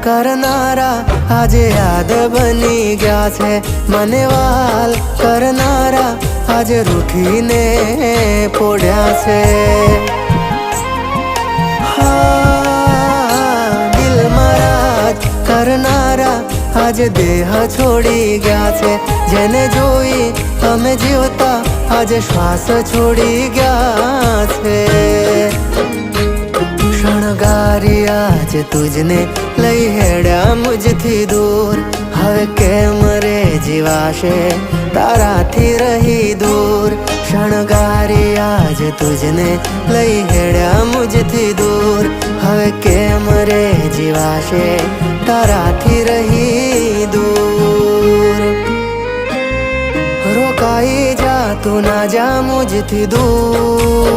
करनारा આજે યાદ બની ગયા છે। મને વાલ કરનારા આજે રૂઠીને પોડ્યા છે। દિલમાં રાજ કરનારા આજે દેહ છોડી ગયા છે। જેને જોઈ અમે જીવતા આજે શ્વાસ છોડી ગયા છે। શણગારી આજે તુજને લઈ હેડ્યા મુझથી દૂર। હવે કેમ રે જીવાશે તારાથી રહી દૂર। શણગારી આજે તુજને લઈ હેડ્યા મુझથી દૂર। હવે કેમ રે જીવાશે તારાથી રહી દૂર। રોકાઈ જા તું ના જા મુझથી દૂર।